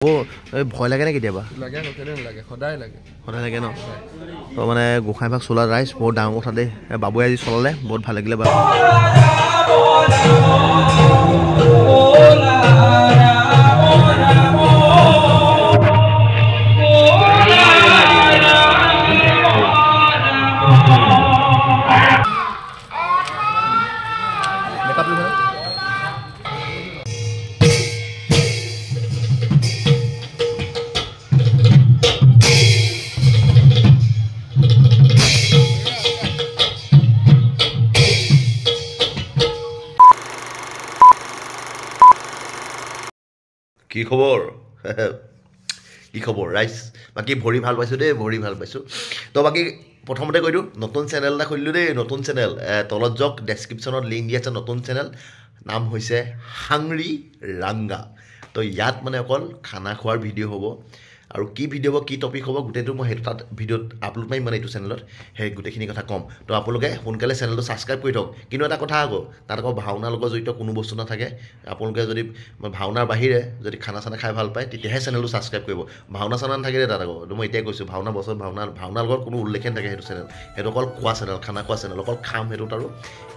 ভয় লাগে নে কেতিয়াবা? সদায় লাগে ন? তো মানে গোসাঁই ভাগ চলা ৰাইজ বহুত ডাঙৰ কথা দেই। বাবুৱে আজি চলালে বহুত ভাল লাগিলে বাৰু। কি খবৰ? কি খবৰ ৰাইজ? বাকী ভৰি ভাল পাইছোঁ দেই, ভৰি ভাল পাইছোঁ। তো বাকী প্ৰথমতে কৈ দিওঁ, নতুন চেনেল এটা খুলিলোঁ দেই, নতুন চেনেল। তলত যাওক, ডেছক্ৰিপশ্যনত লিংক দি আছে নতুন চেনেল। নাম হৈছে হাংৰি ৰাংগা। তো ইয়াত মানে অকল খানা খোৱাৰ ভিডিঅ' হ'ব। আৰু কি ভিডিঅ' হ'ব, কি টপিক হ'ব, গোটেইটো মই সেইটো তাত ভিডিঅ'ত আপলোড মাৰিম মানে এইটো চেনেলত। সেই গোটেইখিনি কথা ক'ম। তো আপোনালোকে সোনকালে চেনেলটো ছাবস্ক্ৰাইব কৰি থওক। কিন্তু এটা কথা আকৌ, তাত আকৌ ভাওনাৰ লগত জড়িত কোনো বস্তু নাথাকে। আপোনালোকে যদি ভাওনাৰ বাহিৰে যদি খানা চানা খাই ভাল পায়, তেতিয়াহে চেনেলটো ছাবস্ক্ৰাইব কৰিব। ভাওনা চানা নাথাকিলে তাত আকৌ, মই এতিয়াই কৈছোঁ, ভাওনা বছৰত ভাওনাৰ লগত কোনো উল্লেখে নাথাকে সেইটো চেনেল। সেইটো অকল খোৱা চেনেল, খানা খোৱা চেনেল, অকল খাম সেইটোত।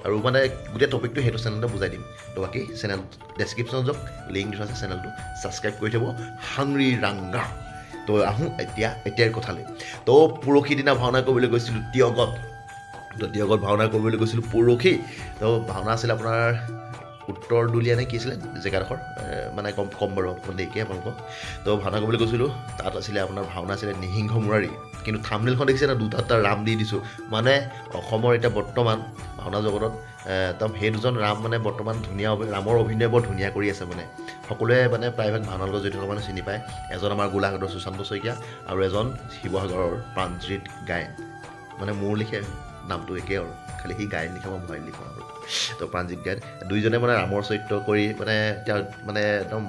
আৰু মানে গোটেই টপিকটো সেইটো চেনেলতে বুজাই দিম। তো বাকী চেনেল ডেছক্ৰিপশ্যনত যাওক, লিংক দি থোৱা আছে, চেনেলটো ছাবস্ক্ৰাইব কৰি থ'ব। হাংৰি ৰাংগা। তো আহোঁ এতিয়াৰ কথালৈ। তো পৰহি দিনা ভাওনা কৰিবলৈ গৈছিলোঁ তিয়গত। তো তিয়গত ভাওনা কৰিবলৈ গৈছিলোঁ পৰহি। তো ভাওনা আছিলে আপোনাৰ উত্তৰ দুলীয়া নে কি আছিলে জেগাডোখৰ, মানে কম বাৰু অকণমান দেৰিকৈ আপোনালোকক। তো ভাওনা কৰিবলৈ গৈছিলোঁ, তাত আছিলে আপোনাৰ ভাওনা আছিলে নিসিংহ মুৰাৰী। কিন্তু থাম্বনেইলখন দেখিছে না, দুটা ৰাম দি দিছোঁ। মানে অসমৰ এতিয়া বৰ্তমান ভাওনা জগতত একদম সেই দুজন ৰাম মানে বৰ্তমান ধুনীয়া, ৰামৰ অভিনয় বৰ ধুনীয়া কৰি আছে মানে। সকলোৱে মানে প্ৰায়ভাগ ভাওনাৰ লগত জড়িত থকা মানুহ চিনি পায়। এজন আমাৰ গোলাঘাটৰ সুশান্ত শইকীয়া আৰু এজন শিৱসাগৰৰ প্ৰাণজিৎ গায়ন। মানে মোৰ লিখে নামটো একেই আৰু, খালি সি গায়ন লিখা মই মোবাইল লিখোঁ আৰু। তো প্ৰাণজিৎ গায়ন দুইজনে মানে ৰামৰ চৰিত্ৰ কৰি মানে তেওঁ মানে একদম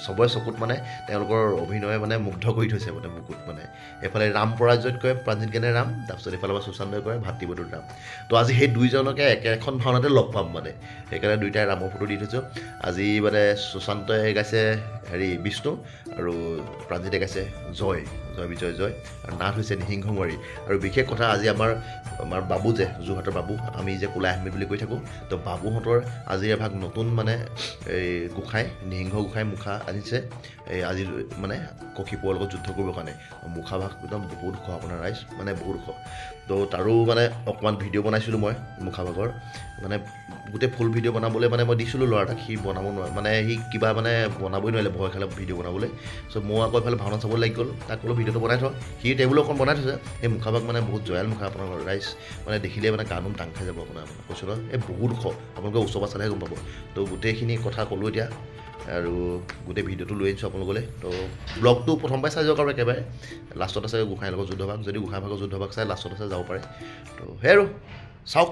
চবৰে চকুত মানে তেওঁলোকৰ অভিনয়ে মানে মুগ্ধ কৰি থৈছে মানে বুকুত মানে। এইফালে ৰাম পৰাজয়ত কয় প্ৰাণজিৎ গায়নে ৰাম, তাৰপিছত এইফালৰ পৰা সুশান্তই কয় ভাতৃবধূৰ ৰাম। তো আজি সেই দুইজনকে একেখন ভাওনাতে লগ পাম মানে, সেইকাৰণে দুইটাই ৰামৰ ফটো দি থৈছোঁ। আজি মানে সুশান্তই গাইছে বিষ্ণু আৰু প্ৰাণজিতে গাইছে জয় বিজয় জয়, আৰু নাট হৈছে নিসিংহ মুৰাৰী। আৰু বিশেষ কথা, আজি আমাৰ বাবু যে যোৰহাটৰ বাবু, আমি যে কোলাই আহমেদ বুলি কৈ থাকোঁ, তো বাবুহঁতৰ আজি এভাগ নতুন মানে এই গোঁসাই, নিসিংহ গোঁসাই মুখা আনিছে। আজি মানে কক্ষীপুৰৰ লগত যুদ্ধ কৰিবৰ কাৰণে মুখা ভাগ একদম বহুত ওখ আপোনাৰ ৰাইজ, মানে বহুত ওখ। তো তাৰো মানে অকণমান ভিডিঅ' বনাইছিলোঁ মই মুখা ভাগৰ, মানে গোটেই ফুল ভিডিঅ' বনাবলৈ মানে মই দিছিলোঁ ল'ৰা এটাক, সি বনাব নোৱাৰে মানে, সি কিবা মানে বনাবই নোৱাৰিলে, ভয় খালে ভিডিঅ' বনাবলৈ। চ' মই আকৌ এইফালে ভাওনা চাব লাগি গ'ল, তাক ক'লো ভিডিঅ'টো বনাই থওঁ, সি টেবুল অকণ বনাই থৈছে। সেই মুখা ভাগ মানে বহুত জয়াল মুখা আপোনালোকৰ ৰাইজ, মানে দেখিলে মানে গানুম টাং খাই যাব আপোনাৰ কৈছোঁ ন, এই বহুত ওখ, আপোনালোকে ওচৰৰ পৰা চালেহে গম পাব। তো গোটেইখিনি কথা ক'লোঁ এতিয়া, আৰু গোটেই ভিডিঅ'টো লৈ আনিছোঁ আপোনালোকলৈ। তো ব্লগটো প্ৰথমবাৰ চাই যাওক, আৰু একেবাৰে লাষ্টত আছে গোঁসাইৰ লগত যুদ্ধ ভাগ, যদি গোঁসাই ভাগৰ যুদ্ধ ভাগ চাই লাষ্টত আছে যাব পাৰে। তো সেই আৰু চাওক,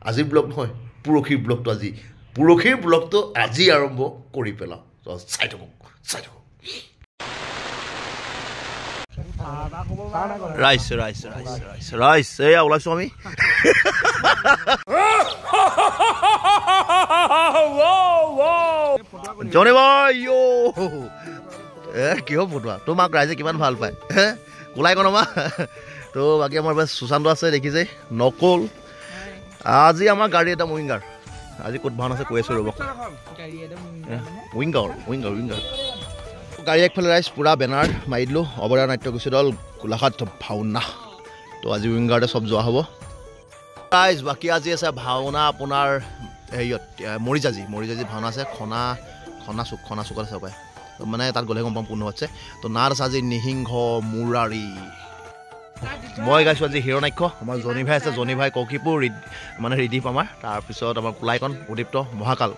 আজিৰ ব্লগ নহয় পৰহিৰ ব্লগটো, পৰহিৰ ব্লগটো আজি আৰম্ভ কৰি পেলাওঁ। চাই থাকক। ৰাইজ এয়া ওলাইছোঁ আমি। জনি ভাই কিহৰ ফটোৱা তোমাক ৰাইজে কিমান ভাল পায়, কোলাই কণ আমাৰ। তো বাকী আমাৰ সুশান্ত আছে দেখিছে, নকল। আজি আমাৰ গাড়ী এটা উইংগাৰ, আজি ক'ত ভাওনা আছে কৈ আছোঁ ৰ'ব। উইংগাৰ গাড়ী একফালে ৰাইজ পূৰা বেনাৰ মাৰি দিলোঁ, অৱৰা নাট্যগোষ্ঠী দল গোলাঘাট ভাওনা। তো আজি উইংগাৰতে চব যোৱা হ'ব ৰাইজ। বাকী আজি আছে ভাওনা আপোনাৰ হেৰিয়ত মৰিজাজি ভাওনা আছে, খনা চুকত আছে পায়, মানে তাত গ'লে গম পাম কোন আছে। তো নাট আছে আজি নিসিংহ মুৰাৰী। মই গাইছোঁ আজি হিৰণ্যাক্ষ, আমাৰ জনি ভাই আছে, জনি ভাই কক্ষীপুৰ মানে ৰিদীপ আমাৰ, তাৰপিছত আমাৰ কোলাইকণ উদীপ্ত মহাকাল।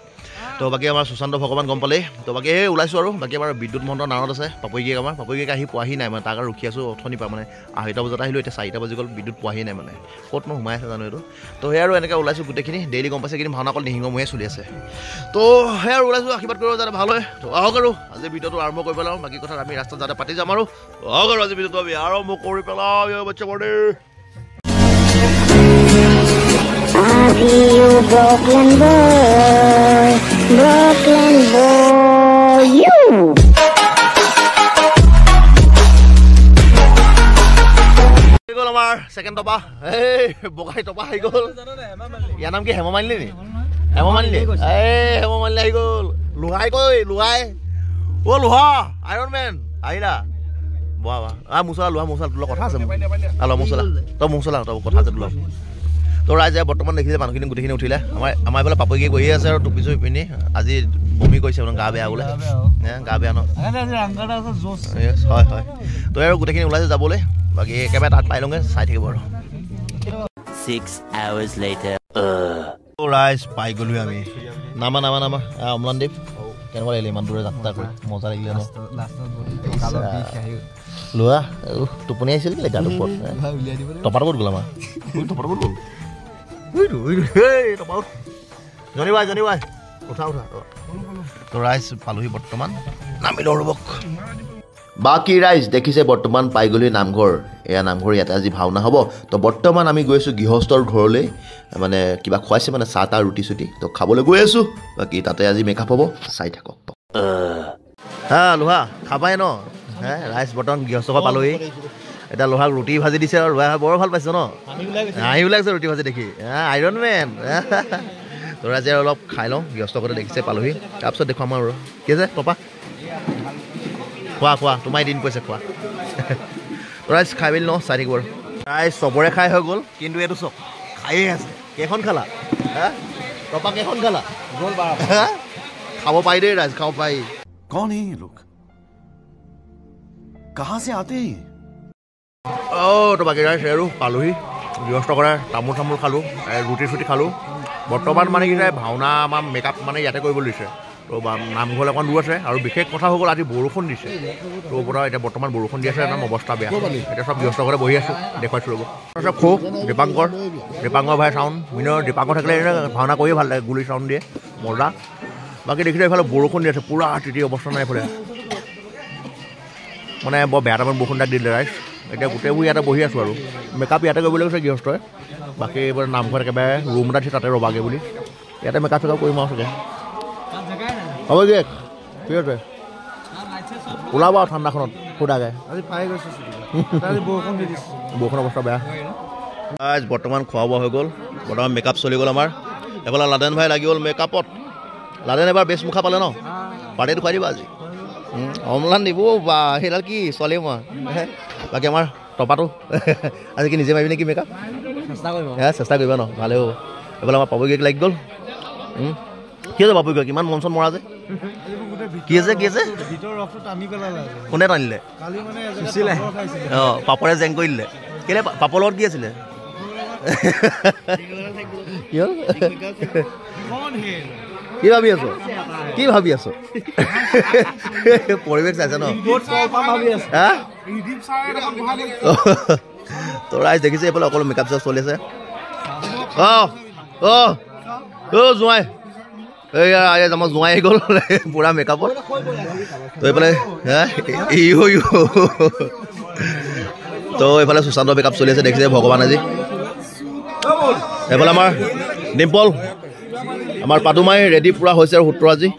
তো বাকী আমাৰ সুশান্ত ভগৱান গম পালেই। তো বাকী এই ওলাইছোঁ আৰু বাকী আমাৰ বিদ্যুৎ মহন্ত নাৱত আছে পাপৰিগীয়েক, আমাৰ পাপৰিগীয়েক আহি পোৱাহি নাই মানে, তাক আৰু ৰখি আছোঁ অথনি পৰা, মানে 8টা বজাত আহিলোঁ, এতিয়া 4টা বাজি গ'ল, বিদ্যুৎ পোৱাহি নাই মানে, ক'তনো সোমাই আছে জানো এইটো। তো সেই আৰু এনেকৈ ওলাইছোঁ গোটেইখিনি, ডেইলি গম পাইছে কিন্তু ভাওনা অকল নিসিংহমূহে চলি আছে। তো সেই আৰু ওলাইছোঁ, আশীৰ্বাদ কৰিব যাতে ভাল হয়। তো আহক আৰু আজি ভিডিঅ'টো আৰম্ভ কৰি পেলাওঁ, বাকী কথা আমি ৰাস্তাত যাতে পাতি যাম, আৰু আহক আৰু আজি ভিডিঅ'টো আমি আৰম্ভ কৰি পেলাওঁ। বাচ্চা বৰ্ডে Brooklyn boy, you. আমাৰ সেকেন্ড টপা এই বগাই টপা আহি গ'ল ইয়াৰ নাম কি হেম মালিনী নি হেম মালিনী এই হেম মালিনী আহি গ'ল লুহাই কৈ লুহাই অ লুহা আইৰন মেন আহিলা বাহ বাহ মুচলা লোহা মুচলা তোৰ কথা আছে আলো মুচলা তই মুচলা তই কথা আছে তোৰ তো ৰাইজে বৰ্তমান দেখিছে মানুহখিনি গোটেইখিনি উঠিলে আমাৰ এইফালে পাপৈকে গৈয়ে আছে আৰু টুপি চুপি পিন্ধি আজি বমি কৰিছে মানে গা বেয়া বোলে গা বেয়া ন হয় হয় তো আৰু গোটেইখিনি ওলাইছে যাবলৈ বাকী একেবাৰে তাত পাই লওঁগে চাই থাকিব আৰু 6 hours later ৰাইজ পাই গ'লো আমি নামা অমলানদ্বীপ কেনেকুৱা লাগিলে ইমান দূৰে যাত্ৰা কৰি মজা লাগিলে ন লোৱা টোপনি আহিছিল কেলে গাটো ওপৰত টপাৰ ক'ত গ'ল আমাৰ টপাৰ ক'ত গ'ল জনিবাই উঠা তো ৰাইজ পালোহি বৰ্তমান নামিলো ৰ'বক বাকী ৰাইজ দেখিছে বৰ্তমান পাই গ'লি নামঘৰ এয়া নামঘৰ ইয়াতে আজি ভাওনা হ'ব তো বৰ্তমান আমি গৈ আছোঁ গৃহস্থৰ ঘৰলৈ মানে কিবা খুৱাইছে মানে চাহ তাহ ৰুটি চুটি তো খাবলৈ গৈ আছোঁ বাকী তাতে আজি মেকআপ হ'ব চাই থাকক লোহা খাবাই ন ৰাইজ বৰ্তমান গৃহস্থ ঘৰ পালোহি এতিয়া লোহাক ৰুটি ভাজি দিছে আৰু লোহাই বৰ ভাল পাইছে ন হাঁহি ওলাইছে ৰুটি ভাজি দেখি আইৰন মেন তো ৰাইজে অলপ খাই লওঁ গৃহস্থ ঘৰতে দেখিছে পালোহি তাৰপিছত দেখুৱাম আৰু কি আছে টপা খোৱা তোমাৰ দিন কৈছে খোৱা ৰাইজ খাই মেলি ন চাই থাকিব আৰু ৰাইজ চবৰে খাই হৈ গ'ল কিন্তু এইটো চব খায়ে আছে কেইখন খালা টপা কেইখন খালা খাব পাৰি দেই ৰাইজ খাব পাৰি कौन है ये लोग कहाँ से आते हैं তো বাকী ৰাইজ আৰু পালোহি গৃহস্থ কৰা তামোল চামোল খালোঁ ৰুটি চুটি খালোঁ বৰ্তমান মানে কি ভাওনা আমাৰ মেকআপ মানে ইয়াতে কৰিবলৈ দিছে তো নামঘৰলৈ অকণ দূৰ আছে আৰু বিশেষ কথা হৈ গ'ল আজি বৰষুণ দিছে তো পৰা এতিয়া বৰ্তমান বৰষুণ দি আছে একদম অৱস্থা বেয়া এতিয়া চব গৃহস্থ ঘৰতে বহি আছোঁ দেখুৱাইছোঁ ৰ'ব চব খুব দীপাংকৰ ভাই চাউণ্ড মিনৰ দীপাংকৰ থাকিলে ভাওনা কৰিয়ে ভাল লাগে গুলি চাউণ্ড দিয়ে মজা বাকী দেখিলে এইফালে বৰষুণ দি আছে পূৰা তিতি অৱস্থা নাই এইফালে মানে বৰ বেয়া টাইমত বৰষুণ তাক দিলে ৰাইজ এতিয়া গোটেইবোৰ ইয়াতে বহি আছোঁ আৰু মেকআপ ইয়াতে কৰিবলৈ কৈছে গৃহস্থই বাকী এইবাৰ নামঘৰত একেবাৰে ৰুম এটা তাতে ৰ'বাগে বুলি ইয়াতে মেকআপ চেকআপ কৰিম আৰু চাগে হ'ব কি ঠিক আছে ওলাব আৰু ঠাণ্ডাখনত সুদাগে বৰষুণ অৱস্থা বেয়া বৰ্তমান খোৱা বোৱা হৈ গ'ল বৰ্তমান মেকআপ চলি গ'ল আমাৰ এইফালে লাদেন ভাই লাগি গ'ল মেকআপত লাদেন এবাৰ বেষ্ট মুখা পালে ন পাৰ্টিটো খুৱাই দিবা আজি অমলান দিব বা সেইডাল কি ছোৱালী মই বাকী আমাৰ টপাটো আজি কি নিজে মাৰিবি নেকি মেকআপ চেষ্টা কৰিবা ন ভালে হ'ব এইফালে আমাৰ পাবগৈ লাগি গ'ল কি আছে পাবগৈ কিমান মন চন মৰা যে কি আছে কোনে টানিলে পাপৰে জেং কৰি দিলে কেলে পাপৰ লগত কি আছিলে কি হ'ল কি ভাবি আছো পৰিৱেশ চাইছে ন তো ৰাইজ দেখিছে এইফালে অকল মেকআপ চেকআপ চলি আছে জোঁৱাই আমাৰ জোঁৱাই আহি গ'ল পুৰা মেকআপত তো এইফালে তো এইফালে সুশান্ত মেকআপ চলি আছে দেখিছে ভগৱান আজি এইফালে আমাৰ ডিম্পল আমাৰ পাদুমাই ৰেডি পুৰা হৈছে আৰু সূত্ৰ আজি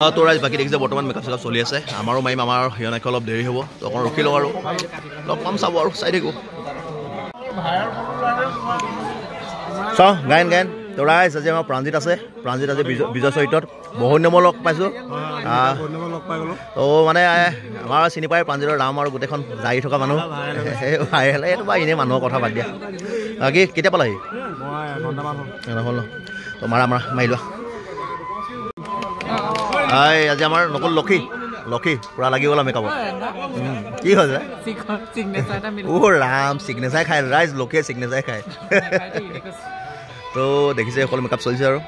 তো ৰাইজ বাকী দেখিছে বৰ্তমান মেকআপ চেকআপ চলি আছে আমাৰো মাৰিম আমাৰ হিৰণাক্ষী অলপ দেৰি হ'ব তো অকণ ৰখি লওঁ আৰু লগ পাম চাব আৰু চাই থাকোঁ চাওঁ গায়ন তো ৰাইজ আজি আমাৰ প্ৰাণজিত আছে প্ৰাণজিত আজি বিজয় চৰিত্ৰত বহুত দিনৰ লগ পাইছোঁ তো মানে আমাৰ চিনি পাই প্ৰাণজিতৰ নাম আৰু গোটেইখন জাৰি থকা মানুহ ভাইৰেল এইটো বা এনেই মানুহৰ কথা বাদ দিয়া বাকী কেতিয়া পালাহি হ'ল ন তো মাৰি লোৱা আজি আমাৰ নকল লক্ষী পুৰা লাগি গ'ল মেকআপত কি হৈছে ৰাম চিগনেচাৰ খাই ৰাইজ লক্ষীয়ে চিগনেচাৰ খায় তো দেখিছে সকলো মেকআপ চলিছে আৰু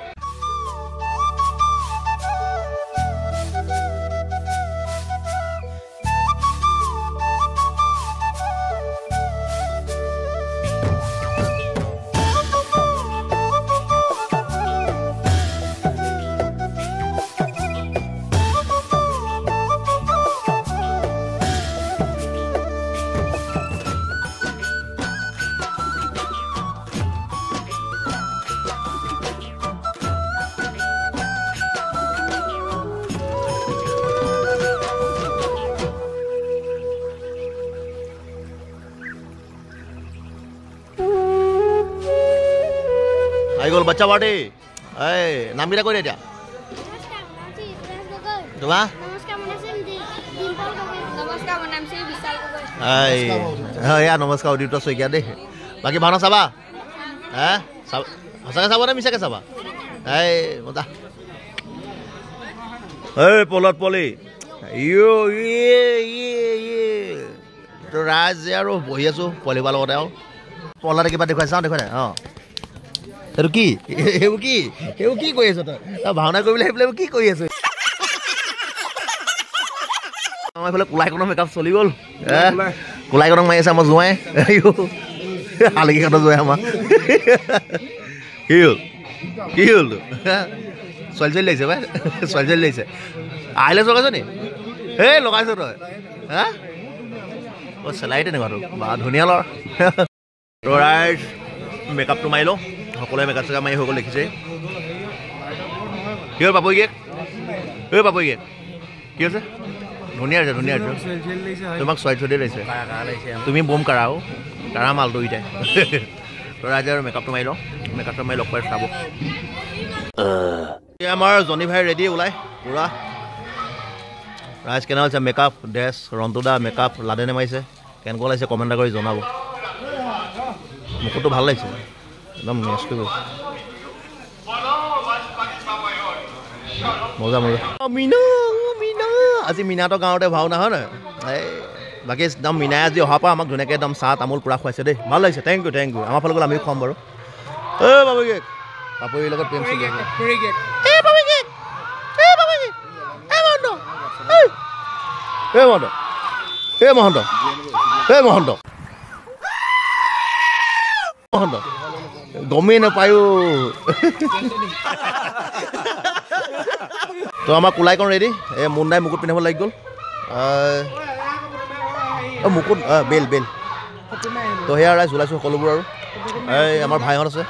বাচ্চা বাৰ্ডে এই নামকেইটা কৈ দে এতিয়া তোমাৰ এয়া নমস্কাৰ উদিপ্ত শইকীয়া দেই বাকী ভাওনা চাবা হে সঁচাকৈ চাবা নে মিছাকৈ চাবা এই মজা এই পলত পলি ৰাইজ আৰু বহি আছো পলিবাৰ লগতে আৰু পলাতে কিবা দেখুৱাই চাওঁ দেখুৱাই নাই অঁ এইটো কি এইবোৰ কি কৰি আছ তই ভাওনা কৰিবলৈ সেইবিলাক কি কৰি আছ আমাৰ এইফালে কোলাইকণৰ মেকআপ চলি গ'ল কোলাইকণক মাৰি আছে আমাৰ জোঁৱাই আলহীহঁতৰ জোঁৱাই আমাৰ কি হ'ল ছোৱালী লাগিছে ভাই ছোৱালী লাগিছে আহিলে লগাইছ নি এই লগাইছ তই হা অ' চেলাই তেনেকুৱাটো বা ধুনীয়া ল'ৰা ল'ৰাই মেকআপটো মাৰি লওঁ সকলোৱে মেকআপ চেকআপ মাৰি হৈ গ'ল দেখিছে কি হ'ল পাপৰি কেক এই পাপৰি কেক কি হৈছে ধুনীয়া হৈছে তোমাক ছোৱালী লাগিছে তুমি বম কাৰা আৰু কাৰা মাল দুইটাই ল'ৰাই আৰু মেকআপটো মাৰি লওঁ মেকআপটো মাৰি লগ পাই চাব আমাৰ জনি ভাই ৰেডি ওলাই পুৰা ৰাইজ কেনে হৈছে মেকআপ ড্ৰেছ ৰন্তুদা মেকআপ লাদেনে মাৰিছে কেনেকুৱা লাগিছে কমেণ্ট কৰি জনাব মোকতো ভাল লাগিছে একদম মেচ কৰি মজা মজা মিনা আজি মিনাহঁতৰ গাঁৱতে ভাওনা হয় নহয় এই বাকী একদম মিনাই আজি অহাৰ পৰা আমাক ধুনীয়াকৈ একদম চাহ তামোল পূৰা খুৱাইছে দেই ভাল লাগিছে থেংক ইউ আমাৰ ফালে গ'লে আমিও খুৱাম বাৰু এই বাবু কেক পাপৰিৰ লগত প্ৰেম চলি আছে মহন্ত গমেই নাপায়ো তো আমাৰ কোলাইকণ ৰেডি এই মুণ্ডাই মুকুট পিন্ধাব লাগি গ'ল মুকুট বেল তো সেয়া ৰাইজ ওলাইছোঁ সকলোবোৰ আৰু এই আমাৰ ভাইহঁত আছে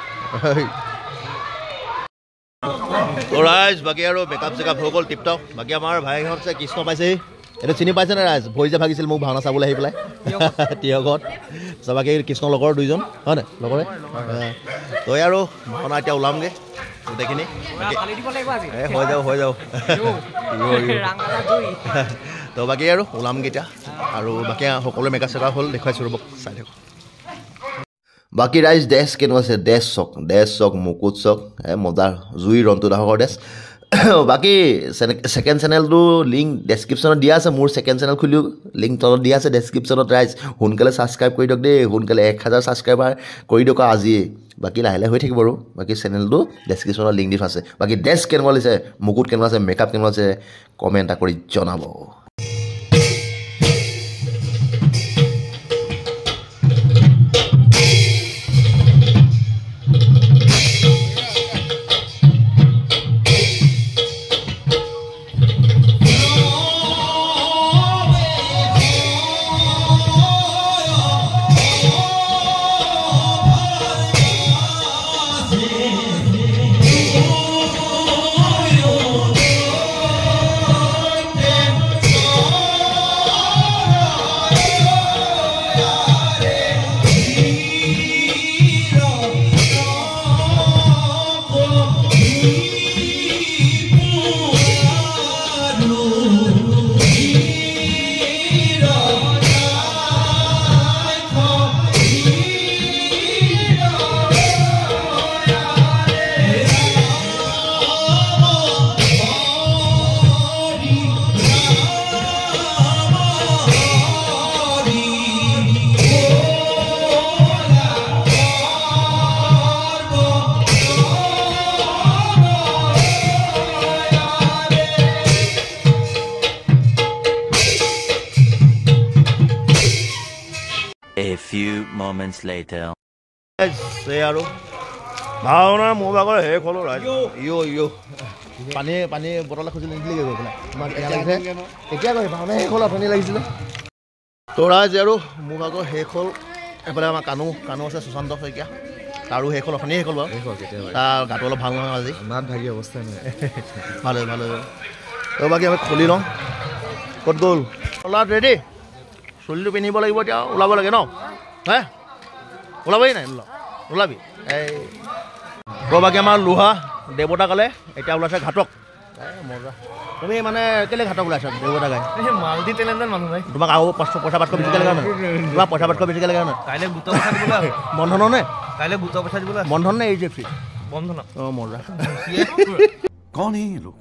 ৰাইজ বাকী আৰু মেকআপ চেকআপ হৈ গ'ল টিপটপ বাকী আমাৰ ভাইহঁত আছে কৃষ্ণ পাইছেহি এইটো চিনি পাইছেনে ৰাইজ ভৰি যে ভাগিছিল মোক ভাওনা চাবলৈ আহি পেলাই তিয়হ ঘৰত বাকী কৃষ্ণ লগৰ দুইজন হয় নাই লগৰে তই আৰু ভাওনা এতিয়া ওলামগৈ গোটেইখিনি হৈ যাব তো বাকী আৰু ওলামগৈ এতিয়া আৰু বাকী সকলোৱে মেকআপ চেকআপ হ'ল দেখুৱাইছোঁ ৰ'বক চাই থাকক বাকী ৰাইজ ড্ৰেছ কেনেকুৱা আছে ড্ৰেছ চক মুকুট চক মজাৰ জুই ৰন্তুদাহকৰ ড্ৰেছ বাকী ছেকেণ্ড চেনেলটো লিংক ডেছক্ৰিপশ্যনত দিয়া আছে মোৰ ছেকেণ্ড চেনেল খুলিও লিংক তলত দিয়া আছে ডেছক্ৰিপশ্যনত ৰাইজ সোনকালে ছাবস্ক্ৰাইব কৰি দিয়ক দেই সোনকালে 1000 ছাবস্ক্ৰাইবাৰ কৰি দিয়ক আজিয়ে বাকী লাহে লাহে হৈ থাকিব আৰু বাকী চেনেলটো ডেছক্ৰিপশ্যনত লিংক দি আছে বাকী ড্ৰেছ কেনেকুৱা লাগিছে মুকুট কেনেকুৱা আছে মেকআপ কেনেকুৱা আছে কমেণ্ট এটা কৰি জনাব A few moments later. Say hello. ভাওনা মোৰ ভাগৰ শেষ হ'ল ৰাইজ পানী বটল খুজিলে নিদিলে গৈ পেলাই তোমাক এতিয়া গৈ ভাওনা শেষ হ'ল আপুনি লাগিছিলে তো ৰাইজ আৰু মোৰ ভাগৰ শেষ হ'ল এফালে আমাৰ কাণু আছে সুশান্ত শইকীয়া তাৰো শেষ হ'ল অথনি শেষ হ'ল বাৰু তাৰ গাটো অলপ ভাল নহয় আজি নাট ভাগি অৱস্থা নাই ভালে তো বাকী আমি খুলি লওঁ ক'ত গ'ল ওলাত ৰেডি চুলিটো পিন্ধিব লাগিব এতিয়া ওলাব লাগে ন হে ওলাবই নাই ওলাবি এই তো বাকী আমাৰ লোহা দেৱতা কালে এতিয়া ওলাইছে ঘাটক মজা তুমি মানে কেলে ঘাটক ওলাইছা দেৱতা গাই মাল্টি টেলেণ্টেড মানুহ ভাই তোমাক আৰু পইচা পাতকৈ বেছিকৈ লাগে নহয় তোমাক পইচা পাতকৈ বেছিকৈ লাগে নহয় কাইলৈ গোটৰ পইচা দিবলৈ বন্ধনৰ নে কাইলৈ গোটৰ পইচা দিবলৈ বন্ধন নে HDFC বন্ধন অঁ মজা कौन है ये लोग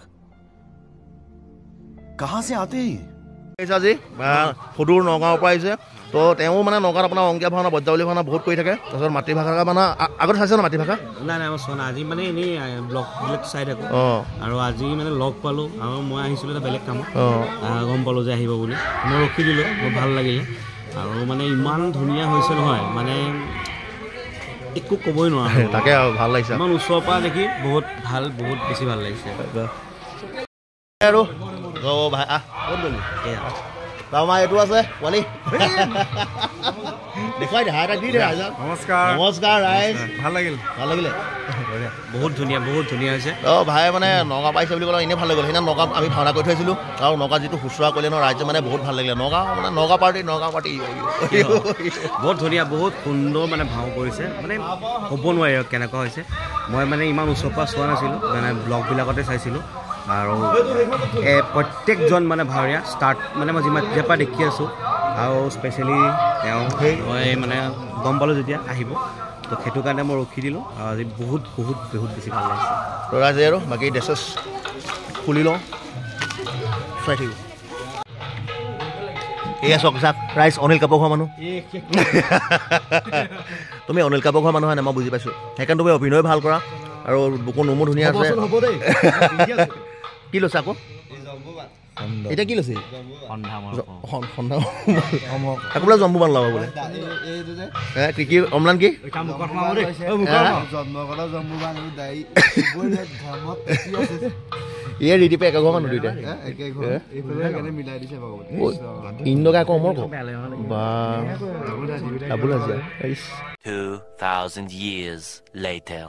कहाँ से आते हैं আহিছে আজি সদূৰ নগাঁৱৰ পৰা আহিছে তো তেওঁ মানে নগাঁৱত আপোনাৰ অংকীয়া ভাওনা বজ্ৰাৱলী ভাওনা বহুত কৰি থাকে তাৰপিছত মাতৃভাষা মানে আগত চাইছে ন মাতৃভাষা নাই নাই মই চোৱা নাই আজি মানে এনেই ব্লগবিলাক চাই থাকোঁ অঁ আৰু আজি মানে লগ পালোঁ আৰু মই আহিছিলোঁ এটা বেলেগ কামত অঁ গম পালোঁ যে আহিব বুলি মই ৰখি দিলোঁ মোৰ ভাল লাগিলে আৰু মানে ইমান ধুনীয়া হৈছে নহয় মানে একো ক'বই নোৱাৰোঁ তাকে আৰু ভাল লাগিছে ইমান ওচৰৰ পৰা দেখি বহুত ভাল বহুত বেছি ভাল লাগিছে আৰু ভাই আহ ক'ত গ'লি এয়া আমাৰ এইটো আছে পোৱালি দেখুৱাই দে হাই এটা দি দে ৰাইজক নমস্কাৰ ৰাইজ ভাল লাগিল ভাল লাগিলে বহুত ধুনীয়া হৈছে অঁ ভাই মানে নগাঁও পাইছে বুলি ক'লে এনেই ভাল লাগিল সেইদিনা নগাঁও আমি ভাওনা কৰি থৈছিলোঁ আৰু নগাঁও যিটো শুশ্ৰূষা কৰিলে ন ৰাইজে মানে বহুত ভাল লাগিলে নগাঁও মানে নগাঁও পাৰ্টি বহুত ধুনীয়া বহুত সুন্দৰ মানে ভাও কৰিছে মানে ক'ব নোৱাৰি আৰু কেনেকুৱা হৈছে মই মানে ইমান ওচৰৰ পৰা চোৱা নাছিলোঁ মানে ব্লগবিলাকতে চাইছিলোঁ আৰু প্ৰত্যেকজন মানে ভাৱৰীয়া ষ্টাৰ্ট মানে মই যেতিয়াৰ পৰা দেখি আছোঁ আৰু স্পেচিয়েলি তেওঁ মই মানে গম পালোঁ যেতিয়া আহিব তো সেইটো কাৰণে মই ৰখি দিলোঁ আৰু আজি বহুত বহুত বহুত বেছি ভাল লাগিছে তো ৰাইজে আৰু বাকী ড্ৰেছেছ খুলি লওঁ চাই থাকিব এয়া চাওক চাওক ৰাইজ অনিল কাপুৰ খোৱা মানুহ তুমি অনিল কাপুৰ খোৱা মানুহ হয় নাই মই বুজি পাইছোঁ সেইকাৰণে তুমি অভিনয় ভাল কৰা আৰু বুকু নোমো ধুনীয়া আছে কি লৈছে আকৌ এতিয়া কি লৈছে আকৌ বোলে জম্বু বান লগাব বোলে কি অমলান কি ইয়ে ৰিদিপে একে ঘৰ মানুহ দুইটা ইন্দকে আকৌ অমৰ বা ডাবুল হাজিৰা 2,000 years later.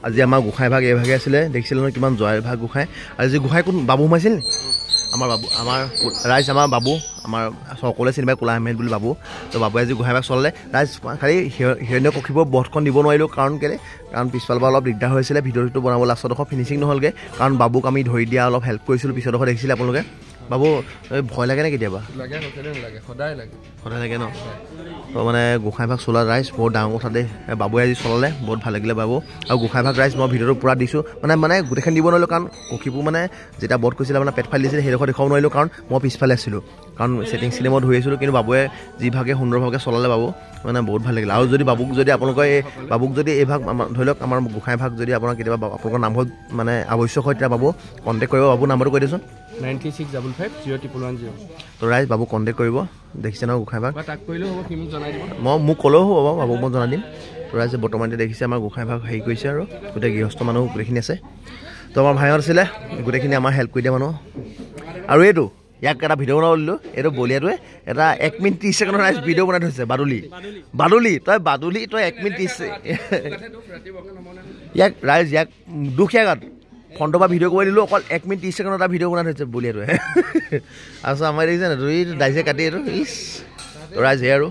আজি আমাৰ গোঁসাই ভাগ এইভাগে আছিলে দেখিছিলে নহয় কিমান জয় ভাগ গোঁসাই আজি গোঁসাই কোন বাবু সোমাইছিল নি আমাৰ বাবু আমাৰ ৰাইজ আমাৰ বাবু আমাৰ সকলোৱে চিনি পায় কোলা আহমেদ বুলি বাবু তো বাবুৱে আজি গোঁসাই ভাগ চলালে ৰাইজ খালি হিৰণ্য কক্ষিপুৰ বধখন দিব নোৱাৰিলোঁ কাৰণ কেলৈ কাৰণ পিছফালৰ পৰা অলপ দিগদাৰ হৈছিলে ভিডিঅ'টো বনাব লাষ্টডোখৰ ফিনিচিং নহ'লগৈ কাৰণ বাবুক আমি ধৰি দিয়া অলপ হেল্প কৰিছিলোঁ পিছৰডোখৰ দেখিছিলে আপোনালোকে বাবু ভয় লাগে নে কেতিয়াবা সদায় লাগে ন তো মানে গোঁসাই ভাগ চলা ৰাইজ বহুত ডাঙৰ কথা দেই বাবুৱে আজি চলালে বহুত ভাল লাগিলে বাবু আৰু গোঁসাই ভাগ ৰাইজ মই ভিডিঅ'টো পূৰা দিছোঁ মানে গোটেইখন দিব নোৱাৰিলোঁ কাৰণ কক্ষিপুৰ মানে যেতিয়া বধ কৰিছিলে মানে পেট ফালি দিছিলে সেইডোখৰ দেখুৱাব নোৱাৰিলোঁ কাৰণ মই পিছফালে আছিলোঁ কাৰণ ছেটিং চিনেমত ধৰি আছিলোঁ কিন্তু বাবুৱে যিভাগে সুন্দৰভাৱে চলালে বাবু মানে বহুত ভাল লাগিলে আৰু যদি বাবুক যদি আপোনালোকৰ বাবুক যদি এই ভাগ ধৰি লওক আমাৰ গোঁসাই ভাগ যদি আপোনাৰ কেতিয়াবা আপোনালোকৰ নামঘৰত মানে আৱশ্যক হয় তেতিয়া বাবু কণ্টেক্ট কৰিব বাবু নাম্বাৰটো কৈ দিছোঁ 96550110 তো ৰাইজ বাবু কণ্টেক্ট কৰিব দেখিছে নহয় গোঁসাই ভাগ তাক কৰিলেও হ'ব মোক জনাই দিব মোক ক'লেও হ'ব বাবুক মই জনাই দিম তো ৰাইজে বৰ্তমান দেখিছে আমাৰ গোঁসাই ভাগ হেৰি কৰিছে আৰু গোটেই গৃহস্থ মানুহ গোটেইখিনি আছে তো আমাৰ ভাইহঁত আছিলে গোটেইখিনি আমাৰ হেল্প কৰি দিয়া মানুহ আৰু এইটো ইয়াক এটা ভিডিঅ' বনাব দিলোঁ এইটো বলিয়াটোৱে এটা 1 মিনিট 30 ছেকেণ্ডৰ ৰাইজ ভিডিঅ' বনাই থৈছে বাদুলি তই 1 মিনিট 30 ইয়াক ৰাইজ ইয়াক দুখ ইয়াত ফ্ৰণ্টৰ পৰা ভিডিঅ' কৰি দিলোঁ অকল 1 মিনিট 30 ছেকেণ্ডৰ এটা ভিডিঅ' বনাই থৈছে বলিয়াটোৱে আৰু আমাৰ দেখিছে নাই দুই দাইছে কাটি এইটো ইছ ৰাইজ হে আৰু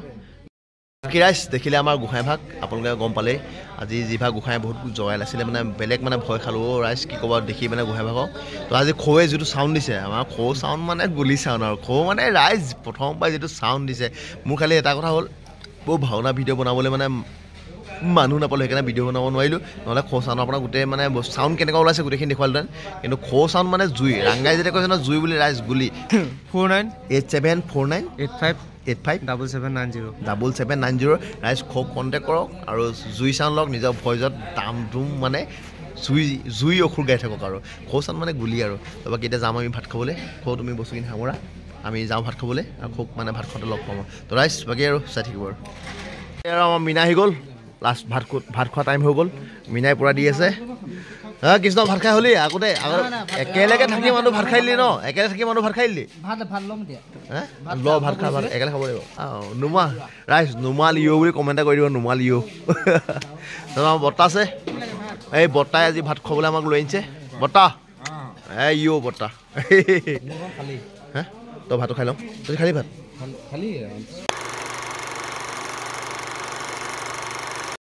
কি ৰাইজ দেখিলে আমাৰ গোঁসাই ভাগ আপোনালোকে গম পালে আজি যিভাগ গোঁসাই বহুত জগাই আছিলে মানে বেলেগ মানে ভয় খালোঁ ৰাইজ কি ক'ব দেখি মানে গোঁসাই ভাগক তো আজি খৌৱে যিটো চাউণ্ড দিছে আমাৰ খৌ চাউণ্ড মানে গুলি চাউণ্ড আৰু খৌ মানে ৰাইজ প্ৰথমবাৰ যিটো চাউণ্ড দিছে মোৰ খালি এটা কথা হ'ল বহুত ভাওনা ভিডিঅ' বনাবলৈ মানে মানুহ নাপালোঁ সেইকাৰণে ভিডিঅ' বনাব নোৱাৰিলোঁ নহ'লে খৌ চাউণ্ড আপোনাৰ গোটেই মানে চাউণ্ড কেনেকুৱা ওলাইছে গোটেইখিনি দেখুৱালোহেঁতেন কিন্তু খৌ চাউণ্ড মানে জুই ৰাংগাই যেতিয়া কৈছে ন জুই বুলি ৰাইজ গুলি 498749857790 ৰাইজ খৌক কণ্টেক্ট কৰক আৰু জুই চাউণ্ড লওক নিজৰ ভইচত দাম ধুম মানে জুই অসুৰ গাই থাকক আৰু খৌ চাউণ্ড মানে গুলি আৰু তাৰপৰা কেতিয়া যাম আমি ভাত খাবলৈ খৌ তুমি বস্তুখিনি সামৰা আমি যাওঁ ভাত খাবলৈ আৰু খৌক মানে ভাত খাওঁতে লগ পাম তো ৰাইজ বাকী আৰু চাই থাকিব আৰু আমাৰ মীনা আহি গ'ল লাষ্ট ভাত খোৱা টাইম হৈ গ'ল মীনাই পূৰা দি আছে কৃষ্ণ ভাত খাই হ'লি আগতে একেলগে থাকি মানুহ ভাত খাই দিলি ন একেলগে থাকি মানুহ ভাত খাই দিলি ল ভাত খা ভাত একেলগে খাব লাগিব নুমা ৰাইজ নুমাল ইঅ' বুলি কমেণ্ট কৰি দিব নুমাল ইঅ' আমাৰ বৰ্তা আছে এই বৰ্তাই আজি ভাত খাবলৈ আমাক লৈ আনিছে বৰ্তা ইঅ' বৰ্তা তই ভাতটো খাই লওঁ তই খালি ভাত